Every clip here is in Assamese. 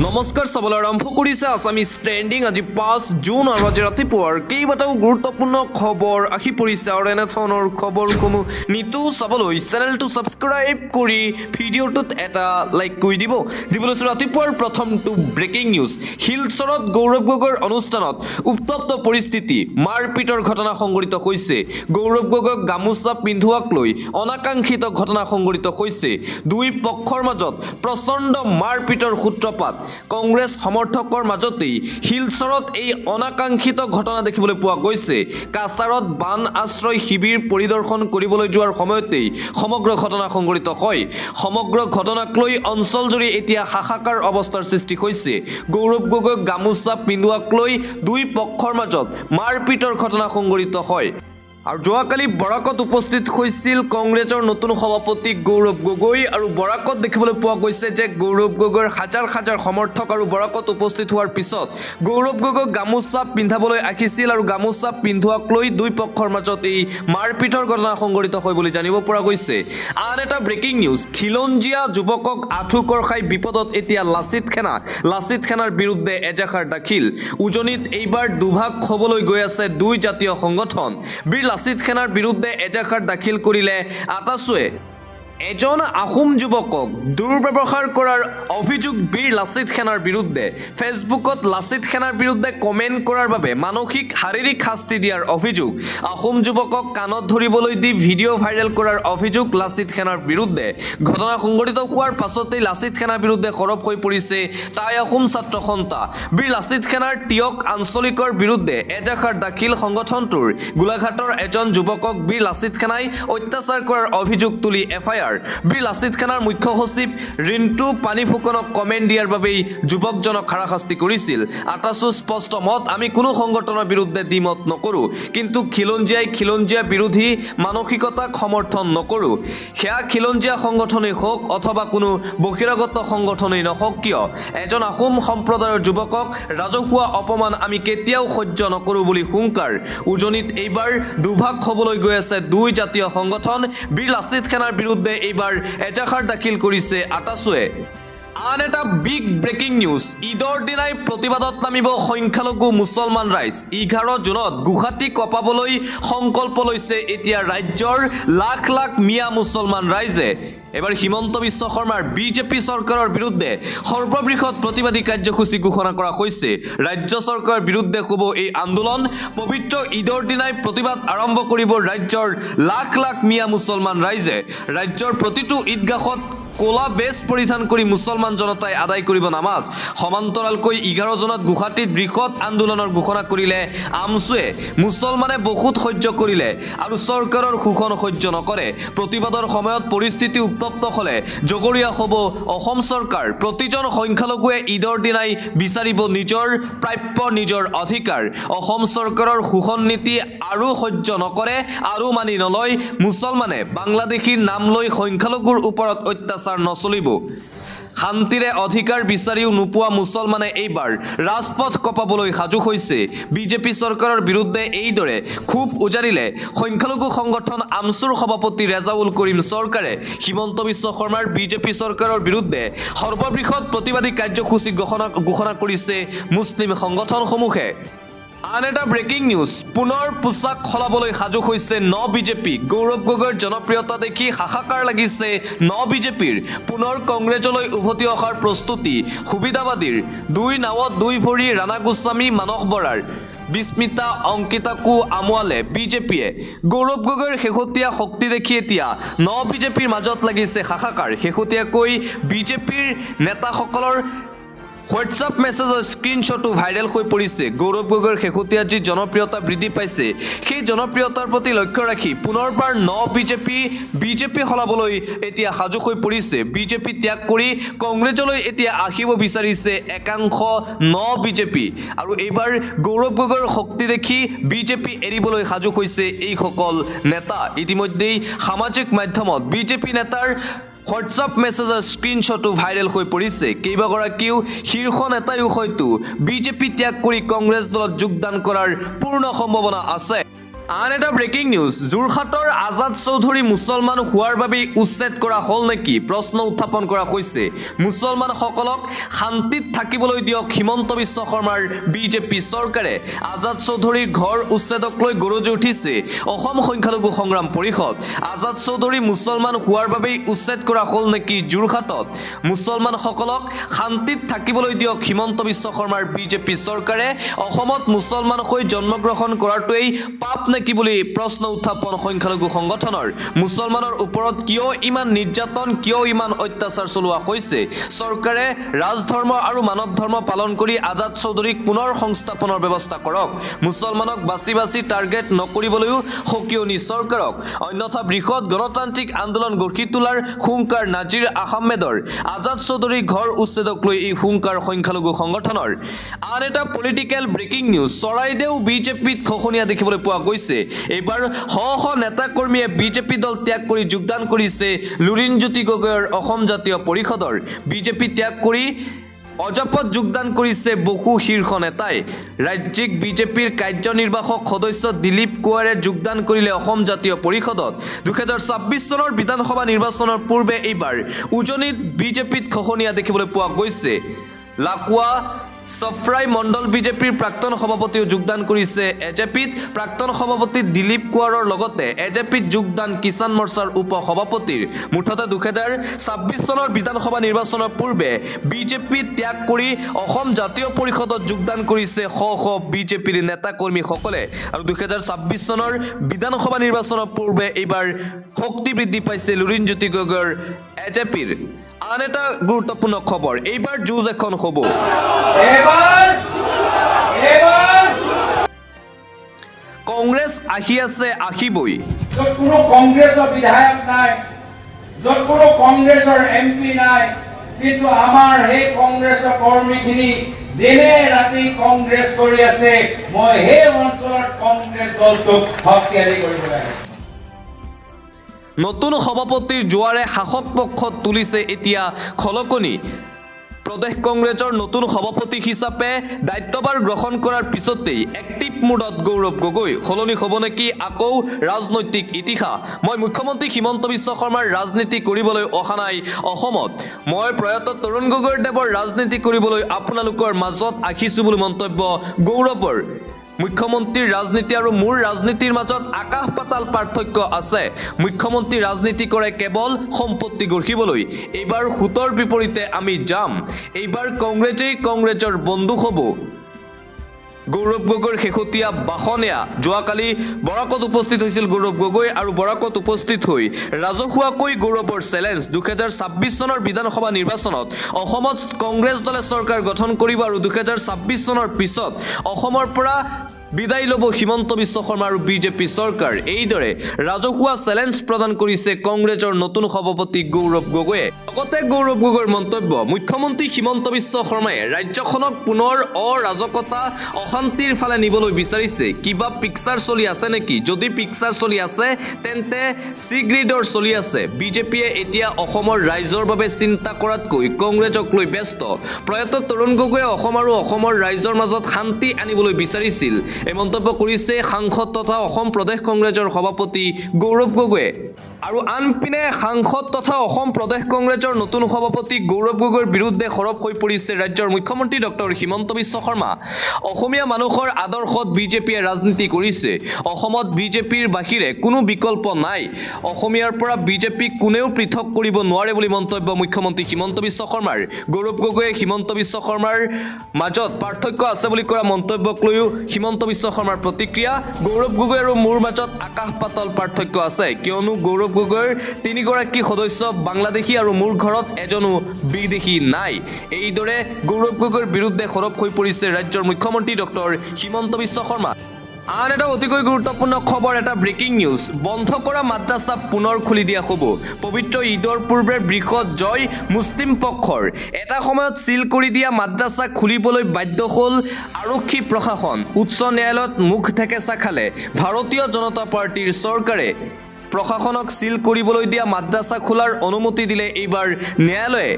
নমস্কাৰ চাবলৈ আৰম্ভ কৰিছে আছামিজ ট্ৰেণ্ডিং আজি 5 জুন আৰু আজি ৰাতিপুৱাৰ কেইবাটাও গুৰুত্বপূৰ্ণ খবৰ আহি পৰিছে আৰু এনেধৰণৰ খবৰসমূহ নিতৌ চাবলৈ চেনেলটো ছাবস্ক্ৰাইব কৰি ভিডিঅ'টোত এটা লাইক কৰি দিবলৈ ৰাতিপুৱাৰ প্ৰথমটো ব্ৰেকিং নিউজ শিলচৰত গৌৰৱ গগৈৰ অনুষ্ঠানত উত্তপ্ত পৰিস্থিতি মাৰপিটৰ ঘটনা সংঘটিত হৈছে গৌৰৱ গগৈক গামোচা পিন্ধোৱাক লৈ অনাকাংক্ষিত ঘটনা সংঘটিত হৈছে দুই পক্ষৰ মাজত প্ৰচণ্ড মাৰপিটৰ সূত্ৰপাত কংগ্ৰেছ সমৰ্থকৰ মাজতেই শিলচৰত এই অনাকাংক্ষিত ঘটনা দেখিবলৈ পোৱা গৈছে কাছাৰত বান আশ্ৰয় শিবিৰ পৰিদৰ্শন কৰিবলৈ যোৱাৰ সময়তেই সমগ্ৰ ঘটনা সংঘটিত হয় সমগ্ৰ ঘটনাক লৈ অঞ্চলজুৰি এতিয়া হাহাকাৰ অৱস্থাৰ সৃষ্টি হৈছে গৌৰৱ গগৈক গামোচা পিন্ধোৱাক লৈ দুই পক্ষৰ মাজত মাৰপিটৰ ঘটনা সংঘটিত হয় আৰু যোৱাকালি বৰাকত উপস্থিত হৈছিল কংগ্ৰেছৰ নতুন সভাপতি গৌৰৱ গগৈ আৰু বৰাকত দেখিবলৈ পোৱা গৈছে যে গৌৰৱ গগৈৰ হাজাৰ হাজাৰ সমৰ্থক আৰু বৰাকত উপস্থিত হোৱাৰ পিছত গৌৰৱ গগৈক গামোচা পিন্ধাবলৈ আহিছিল আৰু গামোচা পিন্ধোৱাক লৈ দুই পক্ষৰ মাজত এই মাৰপিটৰ ঘটনা সংঘটিত হয় বুলি জানিব পৰা গৈছে আন এটা ব্ৰেকিং নিউজ খিলঞ্জীয়া যুৱকক আঁঠুকৰ খাই বিপদত এতিয়া লাচিত খানাৰ বিৰুদ্ধে এজাহাৰ দাখিল উজনিত এইবাৰ দুভাগ হ'বলৈ গৈ আছে দুই জাতীয় সংগঠন লাচিত খানাৰ বিৰুদ্ধে এজাহাৰ দাখিল কৰিলে আটাছুৱে এজন আহোম যুৱকক দুৰ্ব্যৱহাৰ কৰাৰ অভিযোগ বীৰ লাচিত খানাৰ বিৰুদ্ধে ফেচবুকত লাচিত খানাৰ বিৰুদ্ধে কমেণ্ট কৰাৰ বাবে মানসিক শাৰীৰিক শাস্তি দিয়াৰ অভিযোগ আহোম যুৱকক কাণত ধৰিবলৈ দি ভিডিঅ' ভাইৰেল কৰাৰ অভিযোগ লাচিত খানাৰ বিৰুদ্ধে ঘটনা সংঘটিত হোৱাৰ পাছতেই লাচিত খানাৰ বিৰুদ্ধে সৰব হৈ পৰিছে টাই আহোম ছাত্ৰ সন্থা বীৰ লাচিত খানাৰ টিয়ক আঞ্চলিকৰ বিৰুদ্ধে এজাহাৰ দাখিল সংগঠনটোৰ গোলাঘাটৰ এজন যুৱকক বীৰ লাচিত খানাই অত্যাচাৰ কৰাৰ অভিযোগ তুলি এফআইআৰ বীৰ লাচিত খানাৰ মুখ্য সচিব ৰিণ্টু পানীফুকনক কমেণ্ট দিয়াৰ বাবেই যুৱকজনক হাৰাশাস্তি কৰিছিল আটাছু স্পষ্ট মত আমি কোনো সংগঠনৰ বিৰুদ্ধে দ্বিমত নকৰোঁ কিন্তু খিলঞ্জীয়া বিৰোধী মানসিকতাক সমৰ্থন নকৰোঁ সেয়া খিলঞ্জীয়া সংগঠনেই হওক অথবা কোনো বহিৰাগত সংগঠনেই নহওক কিয় এজন আহোম সম্প্ৰদায়ৰ যুৱকক ৰাজহুৱা অপমান আমি কেতিয়াও সহ্য নকৰোঁ বুলি হুংকাৰ উজনিত এইবাৰ দুভাগ হ'বলৈ গৈ আছে দুই জাতীয় সংগঠন বীৰ লাচিত খানাৰ বিৰুদ্ধে এইবাৰ এজাহাৰ দাখিল কৰিছে আটাছুৱে আন এটা বিগ ব্ৰেকিং নিউজ ঈদৰ দিনাই প্ৰতিবাদত নামিব সংখ্যালঘু মুছলমান ৰাইজ 11 জুনত গুৱাহাটী কঁপাবলৈ সংকল্প লৈছে এতিয়া ৰাজ্যৰ লাখ লাখ মিয়া মুছলমান ৰাইজে এবাৰ হিমন্ত বিশ্ব শৰ্মাৰ বিজেপি চৰকাৰৰ বিৰুদ্ধে সৰ্ববৃহৎ প্ৰতিবাদী কাৰ্যসূচী ঘোষণা কৰা হৈছে ৰাজ্য চৰকাৰৰ বিৰুদ্ধে হ'ব এই আন্দোলন পবিত্ৰ ঈদৰ দিনাই প্ৰতিবাদ আৰম্ভ কৰিব ৰাজ্যৰ লাখ লাখ মিয়া মুছলমান ৰাইজে ৰাজ্যৰ প্ৰতিটো ঈদগাহত কোলা বেছ পৰিধান কৰি মুছলমান জনতাই আদায় কৰিব নামাজ সমান্তৰালকৈ 11 জুনত গুৱাহাটীত বৃহৎ আন্দোলনৰ ঘোষণা কৰিলে আমছুৱে মুছলমানে বহুত সহ্য কৰিলে আৰু চৰকাৰৰ শোষণ সহ্য নকৰে প্ৰতিবাদৰ সময়ত পৰিস্থিতি উত্তপ্ত হ'লে জগৰীয়া হ'ব অসম চৰকাৰ প্ৰতিজন সংখ্যালঘুৱে ঈদৰ দিনাই বিচাৰিব নিজৰ প্ৰাপ্য নিজৰ অধিকাৰ অসম চৰকাৰৰ শোষণ নীতি আৰু সহ্য নকৰে আৰু মানি নলয় মুছলমানে বাংলাদেশীৰ নাম লৈ সংখ্যালঘুৰ ওপৰত অত্যাচাৰ নচলিব শান্তিৰে অধিকাৰ বিচাৰিও নোপোৱা মুছলমানে এইবাৰ ৰাজপথ কঁপাবলৈ সাজু হৈছে বিজেপি চৰকাৰৰ বিৰুদ্ধে এইদৰে ক্ষোভ উজাৰিলে সংখ্যালঘু সংগঠন আমছুৰ সভাপতি ৰেজাউল কৰিম চৰকাৰে হিমন্ত বিশ্ব শৰ্মাৰ বিজেপি চৰকাৰৰ বিৰুদ্ধে সৰ্ববৃহৎ প্ৰতিবাদী কাৰ্যসূচী ঘোষণা কৰিছে মুছলিম সংগঠনসমূহে আন এটা ব্ৰেকিং নিউজ পুনৰ পোছাক সলাবলৈ সাজু হৈছে ন বিজেপি গৌৰৱ গগৈৰ জনপ্ৰিয়তা দেখি হাহাকাৰ লাগিছে ন বিজেপিৰ পুনৰ কংগ্ৰেছলৈ উভতি অহাৰ প্ৰস্তুতি সুবিধাবাদীৰ দুই নাৱত দুই ভৰি ৰাণা গোস্বামী মানস বৰাৰ বিস্মিতা অংকিতাকো আমোৱালে বিজেপিয়ে গৌৰৱ গগৈৰ শেহতীয়া শক্তি দেখি এতিয়া ন বিজেপিৰ মাজত লাগিছে হাহাকাৰ শেহতীয়াকৈ বিজেপিৰ নেতাসকলৰ হোৱাটছআপ মেছেজৰ স্ক্ৰীনশ্বটো ভাইৰেল হৈ পৰিছে গৌৰৱ গগৈৰ শেহতীয়া যি জনপ্ৰিয়তা বৃদ্ধি পাইছে সেই জনপ্ৰিয়তাৰ প্ৰতি লক্ষ্য ৰাখি পুনৰবাৰ ন বিজেপি সলাবলৈ এতিয়া সাজু হৈ পৰিছে বিজেপি ত্যাগ কৰি কংগ্ৰেছলৈ এতিয়া আহিব বিচাৰিছে একাংশ ন বিজেপি আৰু এইবাৰ গৌৰৱ গগৈৰ শক্তি দেখি বিজেপি এৰিবলৈ সাজু হৈছে এইসকল নেতা ইতিমধ্যেই সামাজিক মাধ্যমত বিজেপি নেতাৰ হোৱাটছআপ মেছেজৰ স্ক্ৰীনশ্বটো ভাইৰেল হৈ পৰিছে কেইবাগৰাকীও শীৰ্ষ নেতাইও হয়তো বিজেপি ত্যাগ কৰি কংগ্ৰেছ দলত যোগদান কৰাৰ পূৰ্ণ সম্ভাৱনা আছে আন এটা ব্ৰেকিং নিউজ যোৰহাটৰ আজাদ চৌধুৰী মুছলমান হোৱাৰ বাবে উচ্ছেদ কৰা হ'ল নেকি প্ৰশ্ন উত্থাপন কৰা হৈছে মুছলমানসকলক শান্তিত থাকিবলৈ দিয়ক হিমন্ত বিশ্ব শৰ্মাৰ বিজেপি চৰকাৰে আজাদ চৌধুৰীৰ ঘৰ উচ্ছেদক লৈ গৰজি উঠিছে অসম সংখ্যালঘু সংগ্ৰাম পৰিষদ আজাদ চৌধুৰী মুছলমান হোৱাৰ বাবে উচ্ছেদ কৰা হ'ল নেকি যোৰহাটত মুছলমানসকলক শান্তিত থাকিবলৈ দিয়ক হিমন্ত বিশ্ব শৰ্মাৰ বিজেপি চৰকাৰে অসমত মুছলমান হৈ জন্মগ্ৰহণ কৰাটোৱেই পাপ নেকি বুলি প্ৰশ্ন উত্থাপন সংখ্যালঘু সংগঠনৰ মুছলমানৰ ওপৰত কিয় ইমান নিৰ্যাতন কিয় ইমান অত্যাচাৰ চলোৱা হৈছে চৰকাৰে ৰাজধৰ্ম আৰু মানৱ ধৰ্ম পালন কৰি আজাদ চৌধুৰীক পুনৰ সংস্থাপনৰ ব্যৱস্থা কৰক মুছলমানক বাছি বাছি টাৰ্গেট নকৰিবলৈও সকিয়নি চৰকাৰক অন্যথা বৃহৎ গণতান্ত্ৰিক আন্দোলন গঢ়ি তোলাৰ হুংকাৰ নাজিৰ আহমেদৰ আজাদ চৌধুৰীৰ ঘৰ উচ্ছেদক লৈ এই হুংকাৰ সংখ্যালঘু সংগঠনৰ আন এটা পলিটিকেল ব্ৰেকিং নিউজ চৰাইদেউ বিজেপিত খহনীয়া দেখিবলৈ পোৱা গৈছে এইবাৰ শ নেতা কৰ্মীয়ে বিজেপি দল ত্যাগ কৰি যোগদান কৰিছে লুৰিণজ্যোতি গগৈৰ অসম জাতীয় পৰিষদৰ বিজেপি ত্যাগ কৰি অজাপত যোগদান কৰিছে বহু শীৰ্ষ নেতাই ৰাজ্যিক বিজেপিৰ কাৰ্যনিৰ্বাহক সদস্য দিলীপ কোঁৱৰে যোগদান কৰিলে অসম জাতীয় পৰিষদত 2026 চনৰ বিধানসভা নিৰ্বাচনৰ পূৰ্বে এইবাৰ উজনিত বিজেপিত খহনীয়া দেখিবলৈ পোৱা গৈছে লাকুৱা সফ্ৰাই মণ্ডল বিজেপিৰ প্ৰাক্তন সভাপতিও যোগদান কৰিছে এজেপিত প্ৰাক্তন সভাপতি দিলীপ কোঁৱৰৰ লগতে এজেপিত যোগদান কিষাণ মৰ্চাৰ উপ সভাপতিৰ মুঠতে 2026 চনৰ বিধানসভা নিৰ্বাচনৰ পূৰ্বে বিজেপি ত্যাগ কৰি অসম জাতীয় পৰিষদত যোগদান কৰিছে শ বিজেপিৰ নেতা কৰ্মীসকলে আৰু 2026 চনৰ বিধানসভা নিৰ্বাচনৰ পূৰ্বে এইবাৰ শক্তি বৃদ্ধি পাইছে লুৰিণজ্যোতি গগৈৰ এজেপিৰ আন এটা গুৰুত্বপূৰ্ণ খবৰ এইবাৰ যুঁজ এখন হ'ব কংগ্ৰেছ আহি আছে আহিবই য'ত কোনো কংগ্ৰেছৰ বিধায়ক নাই য'ত কোনো কংগ্ৰেছৰ এমপি নাই কিন্তু আমাৰ সেই কংগ্ৰেছৰ কৰ্মীখিনি দিনে ৰাতি কংগ্ৰেছ কৰি আছে মই সেই অঞ্চলত কংগ্ৰেছ দলটোক শক্তিশালী কৰিব লাগে নতুন সভাপতিৰ জোৱাৰে শাসক পক্ষত তুলিছে এতিয়া খলকনি প্ৰদেশ কংগ্ৰেছৰ নতুন সভাপতি হিচাপে দায়িত্বভাৰ গ্ৰহণ কৰাৰ পিছতেই এক্টিভ মুডত গৌৰৱ গগৈ সলনি হ'ব নেকি আকৌ ৰাজনৈতিক ইতিহাস মই মুখ্যমন্ত্ৰী হিমন্ত বিশ্ব শৰ্মাৰ ৰাজনীতি কৰিবলৈ অহা নাই অসমত মই প্ৰয়াত তৰুণ গগৈদেৱৰ ৰাজনীতি কৰিবলৈ আপোনালোকৰ মাজত আহিছোঁ বুলি মন্তব্য গৌৰৱৰ মুখ্যমন্ত্ৰীৰ ৰাজনীতি আৰু মোৰ ৰাজনীতিৰ মাজত আকাশ পাতাল পাৰ্থক্য আছে মুখ্যমন্ত্ৰী ৰাজনীতি কৰে কেৱল সম্পত্তি গঢ়িবলৈ এইবাৰ হুতৰ বিপৰীতে আমি যাম এইবাৰ কংগ্ৰেছেই কংগ্ৰেছৰ বন্ধু হ'ব গৌৰৱ গগৈৰ শেহতীয়া বাখনীয়া যোৱাকালি বৰাকত উপস্থিত হৈছিল গৌৰৱ গগৈ আৰু বৰাকত উপস্থিত হৈ ৰাজহুৱাকৈ গৌৰৱৰ চেলেঞ্জ 2026 চনৰ বিধানসভা নিৰ্বাচনত অসমত কংগ্ৰেছ দলে চৰকাৰ গঠন কৰিব আৰু 2026 চনৰ পিছত অসমৰ পৰা বিদায় ল'ব হিমন্ত বিশ্ব শৰ্মা আৰু বিজেপি চৰকাৰ এইদৰে ৰাজহুৱা চেলেঞ্জ প্ৰদান কৰিছে কংগ্ৰেছৰ নতুন সভাপতি গৌৰৱ গগৈয়ে লগতে গৌৰৱ গগৈৰ মন্তব্য মুখ্যমন্ত্ৰী হিমন্ত বিশ্ব শৰ্মাই ৰাজ্যখনক পুনৰ অৰাজকতা অশান্তিৰ ফালে নিবলৈ বিচাৰিছে কিবা পিকচাৰ চলি আছে নেকি যদি পিকচাৰ চলি আছে তেন্তে চি গ্ৰেডৰ চলি আছে বিজেপিয়ে এতিয়া অসমৰ ৰাইজৰ বাবে চিন্তা কৰাতকৈ কংগ্ৰেছক লৈ ব্যস্ত প্ৰয়াত তৰুণ গগৈয়ে অসম আৰু অসমৰ ৰাইজৰ মাজত শান্তি আনিবলৈ বিচাৰিছিল এই মন্তব্য কৰিছে সাংসদ তথা অসম প্ৰদেশ কংগ্ৰেছৰ সভাপতি গৌৰৱ গগৈয়ে আৰু আনপিনে সাংসদ তথা অসম প্ৰদেশ কংগ্ৰেছৰ নতুন সভাপতি গৌৰৱ গগৈৰ বিৰুদ্ধে সৰব হৈ পৰিছে ৰাজ্যৰ মুখ্যমন্ত্ৰী ডক্টৰ হিমন্ত বিশ্ব শৰ্মা অসমীয়া মানুহৰ আদৰ্শত বিজেপিয়ে ৰাজনীতি কৰিছে অসমত বিজেপিৰ বাহিৰে কোনো বিকল্প নাই অসমীয়াৰ পৰা বিজেপিক কোনেও পৃথক কৰিব নোৱাৰে বুলি মন্তব্য মুখ্যমন্ত্ৰী হিমন্ত বিশ্ব শৰ্মাৰ গৌৰৱ গগৈয়ে হিমন্ত বিশ্ব শৰ্মাৰ মাজত পাৰ্থক্য আছে বুলি কৰা মন্তব্যক লৈও হিমন্ত বিশ্ব শৰ্মাৰ প্ৰতিক্ৰিয়া গৌৰৱ গগৈ আৰু মোৰ মাজত আকাশ পাতাল পাৰ্থক্য আছে কিয়নো গৌৰৱ গগৈৰ তিনিগৰাকী সদস্য বাংলাদেশী আৰু মোৰ ঘৰত এজনো বিদেশী নাই এইদৰে গৌৰৱ গগৈৰ বিৰুদ্ধে সৰব হৈ পৰিছে ৰাজ্যৰ মুখ্যমন্ত্ৰী ডক্টৰ হিমন্ত বিশ্ব শৰ্মা আন এটা অতিকৈ গুৰুত্বপূৰ্ণ খবৰ এটা ব্ৰেকিং নিউজ বন্ধ কৰা মাদ্ৰাছা পুনৰ খুলি দিয়া হ'ব পবিত্ৰ ঈদৰ পূৰ্বে বৃহৎ জয় মুছলিম পক্ষৰ এটা সময়ত সিল কৰি দিয়া মাদ্ৰাছা খুলিবলৈ বাধ্য হ'ল আৰক্ষী প্ৰশাসন উচ্চ ন্যায়ালয়ত মুখ ঠেকেচা খালে ভাৰতীয় জনতা পাৰ্টিৰ চৰকাৰে প্ৰশাসনক সিল কৰিবলৈ দিয়া মাদ্ৰাছা খোলাৰ অনুমতি দিলে এইবাৰ ন্যায়ালয়ে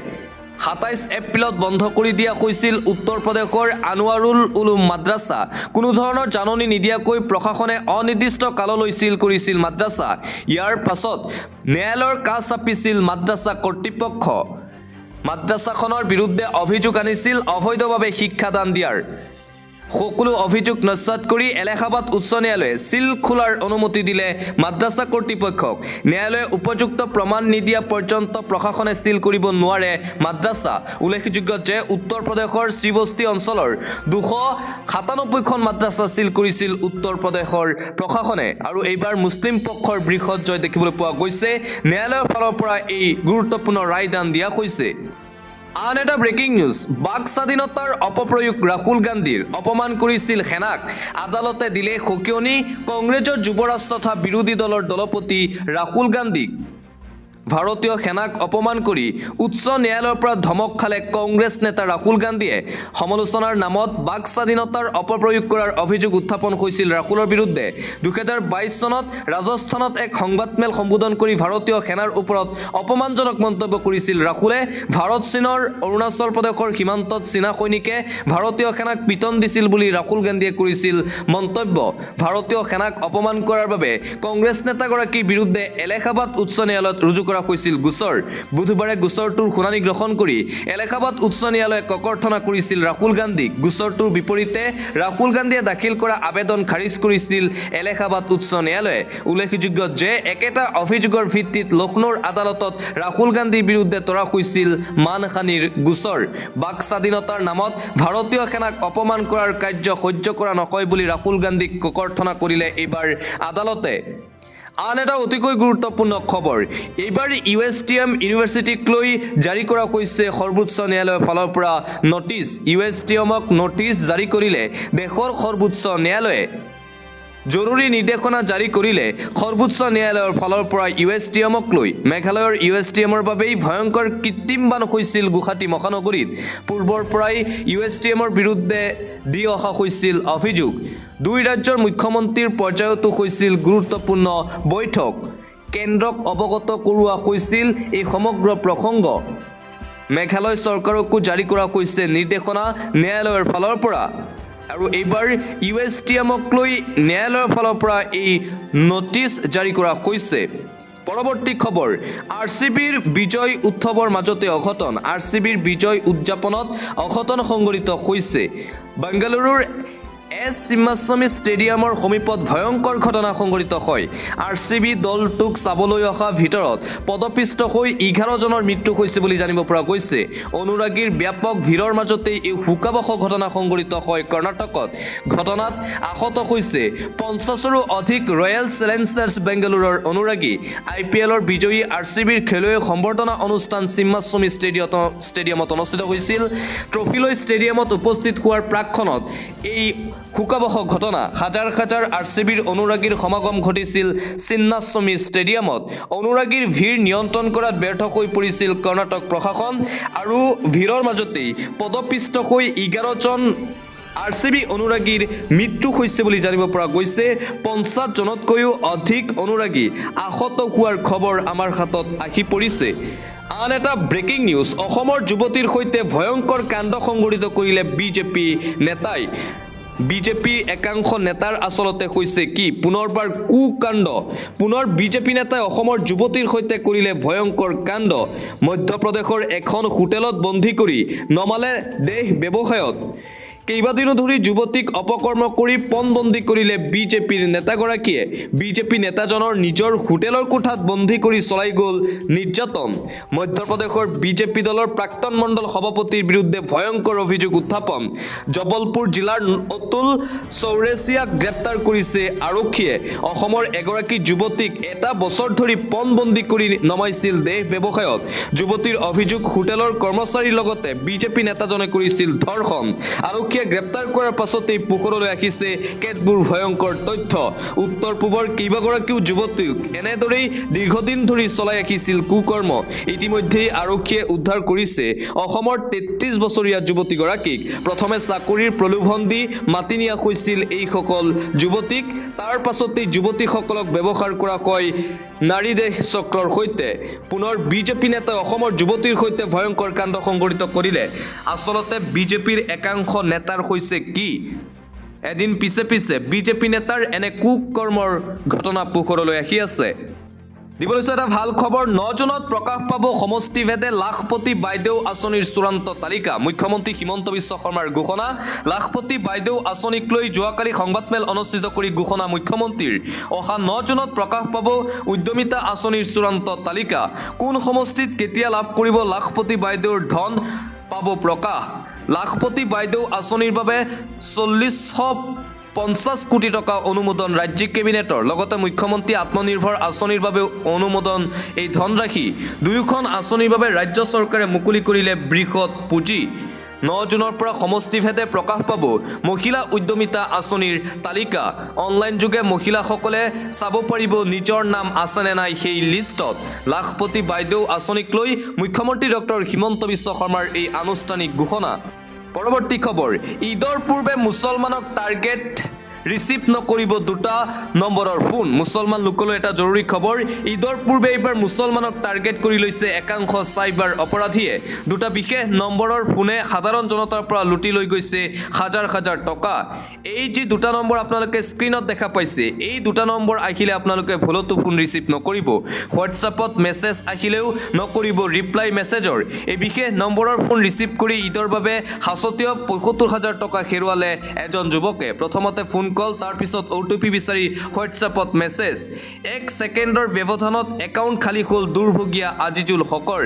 27 এপ্ৰিলত বন্ধ কৰি দিয়া হৈছিল উত্তৰ প্ৰদেশৰ আনোৱাৰুল উলুম মাদ্ৰাছা। কোনো ধৰণৰ জাননী নিদিয়াকৈ প্ৰশাসনে অনিৰ্দিষ্ট কাললৈ চিল কৰিছিল মাদ্ৰাছা। ইয়াৰ পাছত ন্যায়ালয়ৰ কাষ চাপিছিল মাদ্ৰাছা কৰ্তৃপক্ষ। মাদ্ৰাছাখনৰ বিৰুদ্ধে অভিযোগ আনিছিল অবৈধভাৱে শিক্ষাদান দিয়াৰ। সকলো অভিযোগ নস্যাৎ কৰি এলাহাবাদ উচ্চ ন্যায়ালয়ে চিল খোলাৰ অনুমতি দিলে মাদ্ৰাছা কৰ্তৃপক্ষক। ন্যায়ালয়ে উপযুক্ত প্ৰমাণ নিদিয়া পৰ্যন্ত প্ৰশাসনে চিল কৰিব নোৱাৰে মাদ্ৰাছা। উল্লেখযোগ্য যে উত্তৰ প্ৰদেশৰ শ্ৰীবস্তি অঞ্চলৰ 297খন মাদ্ৰাছা চিল কৰিছিল উত্তৰ প্ৰদেশৰ প্ৰশাসনে। আৰু এইবাৰ মুছলিম পক্ষৰ বৃহৎ জয় দেখিবলৈ পোৱা গৈছে। ন্যায়ালয়ৰ ফালৰ পৰা এই গুৰুত্বপূৰ্ণ ৰায়দান দিয়া হৈছে। আন এটা ব্ৰেকিং নিউজ, বাক স্বাধীনতাৰ অপপ্ৰয়োগ ৰাহুল গান্ধীৰ অপমান কৰিছিল সেনাক। আদালতে দিলে সকিয়নি কংগ্ৰেছৰ যুৱৰাজ তথা বিৰোধী দলৰ দলপতি ৰাহুল গান্ধীক। ভাৰতীয় সেনাক অপমান কৰি উচ্চ ন্যায়ালয়ৰ পৰা ধমক খালে কংগ্ৰেছ নেতা ৰাহুল গান্ধীয়ে। সমালোচনাৰ নামত বাক স্বাধীনতাৰ অপপ্ৰয়োগ কৰাৰ অভিযোগ উত্থাপন হৈছিল ৰাহুলৰ বিৰুদ্ধে। 2022 চনত ৰাজস্থানত এক সংবাদমেল সম্বোধন কৰি ভাৰতীয় সেনাৰ ওপৰত অপমানজনক মন্তব্য কৰিছিল ৰাহুলে। ভাৰত চীনৰ অৰুণাচল প্ৰদেশৰ সীমান্তত চীনা সৈনিকে ভাৰতীয় সেনাক পিটন দিছিল বুলি ৰাহুল গান্ধীয়ে কৰিছিল মন্তব্য। ভাৰতীয় সেনাক অপমান কৰাৰ বাবে কংগ্ৰেছ নেতাগৰাকীৰ বিৰুদ্ধে এলাহাবাদ উচ্চ ন্যায়ালয়ত ৰুজু কৰা হৈছিল গোচৰ। বুধবাৰে গোচৰটোৰ শুনানি গ্ৰহণ কৰি এলাহাবাদ উচ্চ ন্যায়ালয়ে ককৰ্থনা কৰিছিল ৰাহুল গান্ধীক। গোচৰটোৰ বিপৰীতে ৰাহুল গান্ধীয়ে দাখিল কৰা আবেদন খাৰিজ কৰিছিল এলাহাবাদ উচ্চ ন্যায়ালয়ে। উল্লেখযোগ্য যে একেটা অভিযোগৰ ভিত্তিত লক্ষ্ণৌৰ আদালতত ৰাহুল গান্ধীৰ বিৰুদ্ধে তৰা হৈছিল মানহানিৰ গোচৰ। বাক স্বাধীনতাৰ নামত ভাৰতীয় সেনাক অপমান কৰাৰ কাৰ্য সহ্য কৰা নহয় বুলি ৰাহুল গান্ধীক ককৰ্থনা কৰিলে এইবাৰ আদালতে। আন এটা অতিকৈ গুৰুত্বপূৰ্ণ খবৰ, এইবাৰ USTM ইউনিভাৰ্চিটিক লৈ জাৰি কৰা হৈছে সৰ্বোচ্চ ন্যায়ালয়ৰ ফালৰ পৰা নটিচ। USTMক নটিচ জাৰি কৰিলে দেশৰ সৰ্বোচ্চ ন্যায়ালয়ে। জৰুৰী নিৰ্দেশনা জাৰি কৰিলে সৰ্বোচ্চ ন্যায়ালয়ৰ ফালৰ পৰা USTMক লৈ। মেঘালয়ৰ USTMৰ বাবেই ভয়ংকৰ কৃত্ৰিম বান হৈছিল গুৱাহাটী মহানগৰীত। পূৰ্বৰ পৰাই USTMৰ বিৰুদ্ধে দি অহা হৈছিল অভিযোগ। দুই ৰাজ্যৰ মুখ্যমন্ত্ৰীৰ পৰ্যায়তো হৈছিল গুৰুত্বপূৰ্ণ বৈঠক। কেন্দ্ৰক অৱগত কৰোৱা হৈছিল এই সমগ্ৰ প্ৰসংগ। মেঘালয় চৰকাৰকো জাৰি কৰা হৈছে নিৰ্দেশনা ন্যায়ালয়ৰ ফালৰ পৰা। আৰু এইবাৰ USTMক লৈ ন্যায়ালয়ৰ ফালৰ পৰা এই নটিচ জাৰি কৰা হৈছে। পৰৱৰ্তী খবৰ, RCBৰ বিজয় উৎসৱৰ মাজতে অঘটন। RCBৰ বিজয় উদযাপনত অঘটন সংঘটিত হৈছে। বেংগালুৰুৰ এছ চিন্নাস্বামী ষ্টেডিয়ামৰ সমীপত ভয়ংকৰ ঘটনা সংঘটিত হয়। RCB দলটোক চাবলৈ অহা ভিতৰত পদপিষ্ট হৈ 11 জনৰ মৃত্যু হৈছে বুলি জানিব পৰা গৈছে। অনুৰাগীৰ ব্যাপক ভিৰৰ মাজতেই এই শোকাবহ ঘটনা সংঘটিত হয় কৰ্ণাটকত। ঘটনাত আহত হৈছে 50ৰো অধিক ৰয়েল চেলেঞ্জাৰ্ছ বেংগালুৰুৰ অনুৰাগী। IPLৰ বিজয়ী RCBৰ খেলুৱৈ সম্বৰ্ধনা অনুষ্ঠান চিন্নাস্বামী ষ্টেডিয়ামত অনুষ্ঠিত হৈছিল। ট্ৰফি লৈ ষ্টেডিয়ামত উপস্থিত হোৱাৰ প্ৰাকক্ষণত এই শোকাবহ ঘটনা। হাজাৰ হাজাৰ RCBৰ অনুৰাগীৰ সমাগম ঘটিছিল চিন্নাস্বামী ষ্টেডিয়ামত। অনুৰাগীৰ ভিৰ নিয়ন্ত্ৰণ কৰাত ব্যৰ্থ হৈ পৰিছিল কৰ্ণাটক প্ৰশাসন। আৰু ভিৰৰ মাজতেই পদপিষ্ট হৈ 11 জন RCB অনুৰাগীৰ মৃত্যু হৈছে বুলি জানিব পৰা গৈছে। 50 জনতকৈও অধিক অনুৰাগী আহত হোৱাৰ খবৰ আমাৰ হাতত আহি পৰিছে। আন এটা ব্ৰেকিং নিউজ, অসমৰ যুৱতীৰ সৈতে ভয়ংকৰ কাণ্ড সংঘটিত কৰিলে বিজেপি নেতাই। বিজেপি একাংশ নেতাৰ আচলতে হৈছে কি পুনৰবাৰ কুকাণ্ড। পুনৰ বিজেপি নেতাই অসমৰ যুৱতীৰ সৈতে কৰিলে ভয়ংকৰ কাণ্ড। মধ্যপ্ৰদেশৰ এখন হোটেলত বন্দী কৰি নমালে দেহ ব্যৱসায়ত। কেইবাদিনো ধৰি যুৱতীক অপকৰ্ম কৰি পণবন্দী কৰিলে বিজেপিৰ নেতাগৰাকীয়ে। বিজেপি নেতাজনৰ নিজৰ হোটেলৰ কোঠাত বন্দী কৰি চলাই গ'ল নিৰ্যাতন। মধ্যপ্ৰদেশৰ বিজেপি দলৰ প্ৰাক্তন মণ্ডল সভাপতিৰ বিৰুদ্ধে ভয়ংকৰ অভিযোগ উত্থাপন। জবলপুৰ জিলাৰ অতুল চৌৰেছিয়াক গ্ৰেপ্তাৰ কৰিছে আৰক্ষীয়ে। অসমৰ এগৰাকী যুৱতীক এটা বছৰ ধৰি পণবন্দী কৰি নমাইছিল দেহ ব্যৱসায়ত। যুৱতীৰ অভিযোগ, হোটেলৰ কৰ্মচাৰীৰ লগতে বিজেপি নেতাজনে কৰিছিল ধৰ্ষণ। আৰক্ষীয়ে গ্ৰেপ্তাৰ কৰাৰ পাছতেই পোহৰলৈ আহিছে কেতবোৰ ভয়ংকৰ তথ্য। উত্তৰ পূবৰ কেইবাগৰাকীও যুৱতীক এনেদৰেই দীৰ্ঘদিন ধৰি চলাই ৰাখিছিল কুকৰ্ম। ইতিমধ্যেই আৰক্ষীয়ে উদ্ধাৰ কৰিছে অসমৰ 33 বছৰীয়া যুৱতীগৰাকীক। প্ৰথমে চাকৰিৰ প্ৰলোভন দি মাতি নিয়া হৈছিল এইসকল যুৱতীক। তাৰ পাছতেই যুৱতীসকলক ব্যৱহাৰ কৰা হয় নাৰী দেশ চক্ৰৰ সৈতে পুনৰ বিজেপি নেতাই অসমৰ যুৱতীৰ সৈতে ভয়ংকৰ কাণ্ড সংঘটিত কৰিলে আচলতে বিজেপিৰ একাংশ নেতাৰ হৈছে কি এদিন পিছে পিছে বিজেপি নেতাৰ এনে কুকৰ্মৰ ঘটনা পোহৰলৈ আহি আছে দিবলৈছে এটা ভাল খবৰ 9 জুনত প্ৰকাশ পাব সমষ্টিভেদে লাখপতি বাইদেউ আঁচনিৰ চূড়ান্ত তালিকা মুখ্যমন্ত্ৰী হিমন্ত বিশ্ব শৰ্মাৰ ঘোষণা লাখপতি বাইদেউ আঁচনিক লৈ যোৱাকালি সংবাদমেল অনুষ্ঠিত কৰি ঘোষণা মুখ্যমন্ত্ৰীৰ অহা 9 জুনত প্ৰকাশ পাব উদ্যমিতা আঁচনিৰ চূড়ান্ত তালিকা কোন সমষ্টিত কেতিয়া লাভ কৰিব লাখপতি বাইদেউৰ ধন পাব প্ৰকাশ লাখপতি বাইদেউ আঁচনিৰ বাবে 4050 কোটি টকা অনুমোদন ৰাজ্যিক কেবিনেটৰ লগতে মুখ্যমন্ত্ৰী আত্মনিৰ্ভৰ আঁচনিৰ বাবে অনুমোদন এই ধনৰাশি দুয়োখন আঁচনিৰ বাবে ৰাজ্য চৰকাৰে মুকলি কৰিলে বৃহৎ পুঁজি 9 জুনৰ পৰা সমষ্টিভেদে প্ৰকাশ পাব মহিলা উদ্যমিতা আঁচনিৰ তালিকা অনলাইন যোগে মহিলাসকলে চাব পাৰিব নিজৰ নাম আছেনে নাই সেই লিষ্টত লাখপতি বাইদেউ আঁচনিক লৈ মুখ্যমন্ত্ৰী ডক্টৰ হিমন্ত বিশ্ব শৰ্মাৰ এই আনুষ্ঠানিক ঘোষণা পৰৱৰ্তী খবৰ ঈদৰ পূৰ্বে মুছলমানক টাৰ্গেট ৰিচিভ নকৰিব 2 নম্বৰৰ ফোন মুছলমান লোকলৈ এটা জৰুৰী খবৰ ঈদৰ পূৰ্বে এইবাৰ মুছলমানক টাৰ্গেট কৰি লৈছে একাংশ চাইবাৰ অপৰাধীয়ে 2 বিশেষ নম্বৰৰ ফোনে সাধাৰণ জনতাৰ পৰা লুটি লৈ গৈছে হাজাৰ হাজাৰ টকা এই যি 2 নম্বৰ আপোনালোকে স্ক্ৰীনত দেখা পাইছে এই 2 নম্বৰ আহিলে আপোনালোকে ভুলতো ফোন ৰিচিভ নকৰিব হোৱাটছআপত মেছেজ আহিলেও নকৰিব ৰিপ্লাই মেছেজৰ এই বিশেষ নম্বৰৰ ফোন ৰিচিভ কৰি ঈদৰ বাবে হাছতীয় 75000 টকা হেৰুৱালে এজন যুৱকে প্ৰথমতে ফোন কল তাৰ পিছত ওটিপি বিচাৰি হোৱাটছআপত মেছেজ 1 ছেকেণ্ডৰ ব্যৱধানত একাউণ্ট খালি হ'ল দুৰ্ভগীয়া আজিজুল হকৰ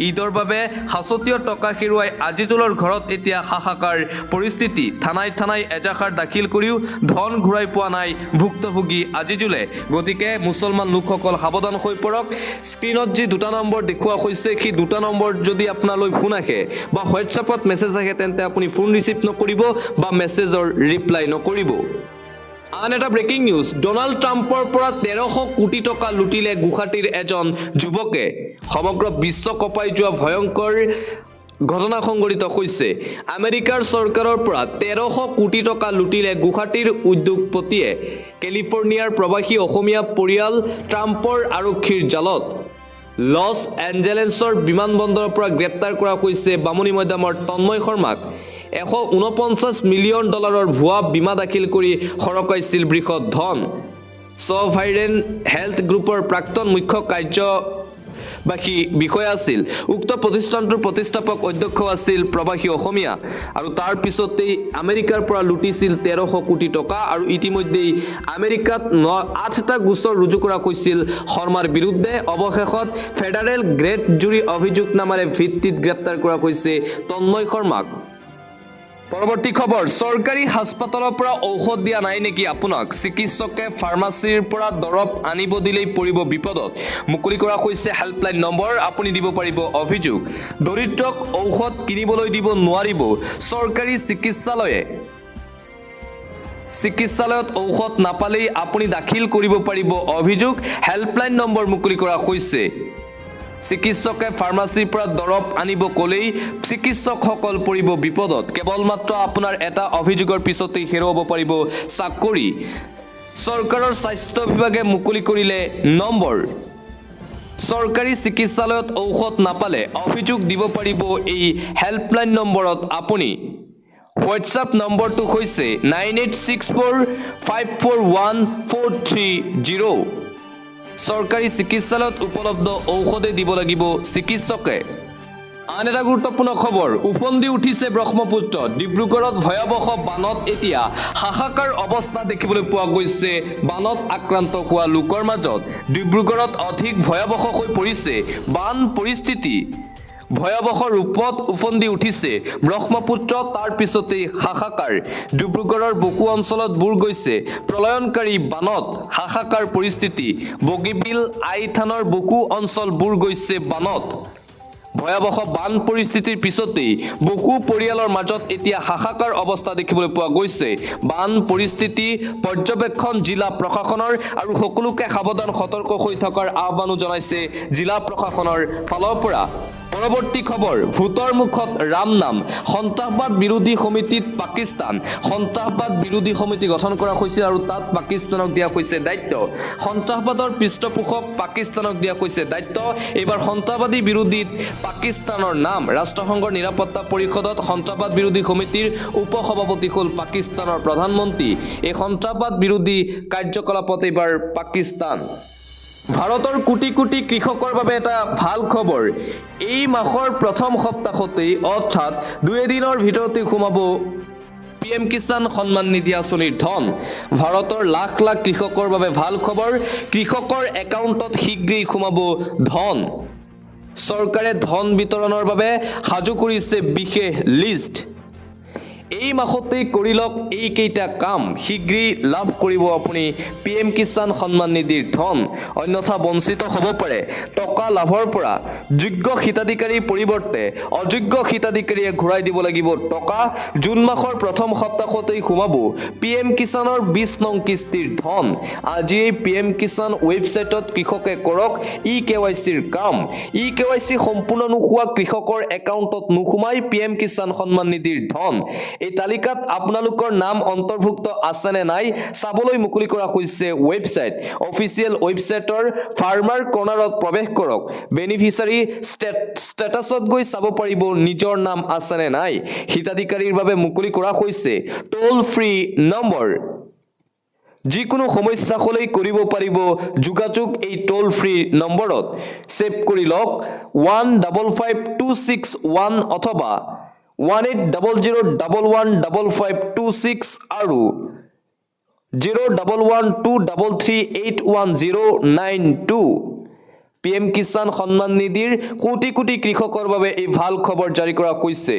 ঈদৰ বাবে হাছতীয় টকা হেৰুৱাই আজিজুলৰ ঘৰত এতিয়া হাহাকাৰ পৰিস্থিতি থানাই এজাহাৰ দাখিল কৰিও ধন ঘূৰাই পোৱা নাই ভুক্তভোগী আজিজুলে গতিকে মুছলমান লোকসকল সাৱধান হৈ পৰক স্ক্ৰীনত যি 2 নম্বৰ দেখুওৱা হৈছে সেই 2 নম্বৰ যদি আপোনালৈ ফোন আহে বা হোৱাটছআপত মেছেজ আহে তেন্তে আপুনি ফোন ৰিচিভ নকৰিব বা মেছেজৰ ৰিপ্লাই নকৰিব আন এটা ব্ৰেকিং নিউজ ডোনাল্ড ট্ৰাম্পৰ পৰা 1300 কোটি টকা লুটিলে গুৱাহাটীৰ এজন যুৱকে সমগ্ৰ বিশ্ব কঁপাই যোৱা ভয়ংকৰ ঘটনা সংঘটিত হৈছে আমেৰিকাৰ চৰকাৰৰ পৰা 1300 কোটি টকা লুটিলে গুৱাহাটীৰ উদ্যোগপতিয়ে কেলিফৰ্ণিয়াৰ প্ৰবাসী অসমীয়া পৰিয়াল ট্ৰাম্পৰ আৰক্ষীৰ জালত লছ এঞ্জেলেছৰ বিমানবন্দৰৰ পৰা গ্ৰেপ্তাৰ কৰা হৈছে বামুণী মৈদামৰ তন্ময় শৰ্মাক $149 মিলিয়ন ভুৱা বীমা দাখিল কৰি সৰকাইছিল বৃহৎ ধন ছভাইৰেন হেল্থ গ্ৰুপৰ প্ৰাক্তন মুখ্য কাৰ্যবাহী বিষয়া আছিল উক্ত প্ৰতিষ্ঠানটোৰ প্ৰতিষ্ঠাপক অধ্যক্ষ আছিল প্ৰবাসী অসমীয়া আৰু তাৰ পিছতেই আমেৰিকাৰ পৰা লুটিছিল 1300 কোটি টকা আৰু ইতিমধ্যেই আমেৰিকাত 8টা গোচৰ ৰুজু কৰা হৈছিল শৰ্মাৰ বিৰুদ্ধে অৱশেষত ফেডাৰেল গ্ৰেড জুৰি অভিযোগনামাৰে ভিত্তিত গ্ৰেপ্তাৰ কৰা হৈছে তন্ময় শৰ্মাক পৰৱৰ্তী খবৰ চৰকাৰী হাস্পতালৰ পৰা ঔষধ দিয়া নাই নেকি আপোনাক চিকিৎসকে ফাৰ্মাসীৰ পৰা দৰৱ আনিব দিলেই পৰিব বিপদত মুকলি কৰা হৈছে হেল্পলাইন নম্বৰ আপুনি দিব পাৰিব অভিযোগ দৰিদ্ৰক ঔষধ কিনিবলৈ দিব নোৱাৰিব চৰকাৰী চিকিৎসালয়ত ঔষধ নাপালেই আপুনি দাখিল কৰিব পাৰিব অভিযোগ হেল্পলাইন নম্বৰ মুকলি কৰা হৈছে চিকিৎসকে ফাৰ্মাসীৰ পৰা দৰৱ আনিব কলেই চিকিৎসকসকল পৰিব বিপদত কেৱল মাত্ৰ আপোনাৰ এটা অভিযোগৰ পিছতেই হেৰুৱাব পাৰিব চাকৰি চৰকাৰৰ স্বাস্থ্য বিভাগে মুকলি কৰিলে নম্বৰ চৰকাৰী চিকিৎসালয়ত ঔষধ নাপালে অভিযোগ দিব পাৰিব এই হেল্পলাইন নম্বৰত আপুনি হোৱাটছআপ নম্বৰটো হৈছে 9864541430 চৰকাৰী চিকিৎসালয়ত উপলব্ধ ঔষধে দিব লাগিব চিকিৎসকে আন এটা গুৰুত্বপূৰ্ণ খবৰ উপন্দি উঠিছে ব্ৰহ্মপুত্ৰ ডিব্ৰুগড়ত ভয়াৱহ বানত এতিয়া হাহাকাৰ অৱস্থা দেখিবলৈ পোৱা গৈছে বানত আক্ৰান্ত হোৱা লোকৰ মাজত ডিব্ৰুগড়ত অধিক ভয়াৱহ হৈ পৰিছে বান পৰিস্থিতি ভয়াৱহ ৰূপত উপন্দি উঠিছে ব্ৰহ্মপুত্ৰ তাৰ পিছতেই হাহাকাৰ ডিব্ৰুগড়ৰ বকু অঞ্চলত বুৰ গৈছে প্ৰলয়নকাৰী বানত হাহাকাৰ পৰিস্থিতি বগীবিল আইথানৰ বকু অঞ্চল বুৰ গৈছে বানত ভয়াৱহ বান পৰিস্থিতিৰ পিছতেই বহু পৰিয়ালৰ মাজত এতিয়া হাহাকাৰ অৱস্থা দেখিবলৈ পোৱা গৈছে বান পৰিস্থিতি পৰ্যবেক্ষণ জিলা প্ৰশাসনৰ আৰু সকলোকে সাৱধান সতৰ্ক হৈ থকাৰ আহ্বানো জনাইছে জিলা প্ৰশাসনৰ ফালৰ পৰা পৰৱৰ্তী খবৰ ভোটৰ মুখত ৰাম নাম সন্ত্ৰাসবাদ বিৰোধী সমিতিত পাকিস্তান সন্ত্ৰাসবাদ বিৰোধী সমিতি গঠন কৰা হৈছিল আৰু তাত পাকিস্তানক দিয়া হৈছে দায়িত্ব সন্ত্ৰাসবাদৰ পৃষ্ঠপোষক পাকিস্তানক দিয়া হৈছে দায়িত্ব এইবাৰ সন্ত্ৰাসবাদী বিৰোধীত পাকিস্তানৰ নাম ৰাষ্ট্ৰসংঘৰ নিৰাপত্তা পৰিষদত সন্ত্ৰাসবাদ বিৰোধী সমিতিৰ উপসভাপতি হ'ল পাকিস্তানৰ প্ৰধানমন্ত্ৰী এই সন্ত্ৰাসবাদ বিৰোধী কাৰ্যকলাপত এইবাৰ পাকিস্তান ভাৰতৰ কোটি কোটি কৃষকৰ বাবে এটা ভাল খবৰ এই মাহৰ প্ৰথম সপ্তাহতেই অৰ্থাৎ 2 দিনৰ ভিতৰতে সোমাব PM কিষাণ সন্মান নিধি আঁচনিৰ ধন ভাৰতৰ লাখ লাখ কৃষকৰ বাবে ভাল খবৰ কৃষকৰ একাউণ্টত শীঘ্ৰেই সোমাব ধন চৰকাৰে ধন বিতৰণৰ বাবে সাজু কৰিছে বিশেষ লিষ্ট এই মাহতেই কৰি লওক এইকেইটা কাম শীঘ্ৰেই লাভ কৰিব আপুনি PM কিষাণ সন্মান নিধিৰ ধন অন্যথা বঞ্চিত হ'ব পাৰে টকা লাভৰ পৰা যোগ্য হিতাধিকাৰীৰ পৰিৱৰ্তে অযোগ্য হিতাধিকাৰীয়ে ঘূৰাই দিব লাগিব টকা জুন মাহৰ প্ৰথম সপ্তাহতেই সোমাব PM কিষাণৰ 20 নং কিস্তিৰ ধন আজিয়েই PM কিষাণ ৱেবছাইটত কৃষকে কৰক eKYCৰ কাম eKYC সম্পূৰ্ণ নোহোৱা কৃষকৰ একাউণ্টত নোসোমাই PM কিষাণ সন্মান নিধিৰ ধন এই তালিকাত আপোনালোকৰ নাম অন্তৰ্ভুক্ত আছে নে নাই চাবলৈ মুকলি কৰা হৈছে ৱেবছাইট অফিচিয়েল ৱেবছাইটৰ ফাৰ্মাৰ কৰ্নাৰত প্ৰৱেশ কৰক বেনিফিচিয়াৰী ষ্টেটাছত গৈ চাব পাৰিব নিজৰ নাম আছে নে নাই হিতাধিকাৰীৰ বাবে মুকলি কৰা হৈছে টোল ফ্ৰী নম্বৰ যিকোনো সমস্যা হ'লেই কৰিব পাৰিব যোগাযোগ এই টোল ফ্ৰী নম্বৰত সেভ কৰি লওক 155261 অথবা 1800115526 আৰু 01123381092 PM কিষাণ সন্মান নিধিৰ কোটি কোটি কৃষকৰ বাবে এই ভাল খবৰ জাৰি কৰা হৈছে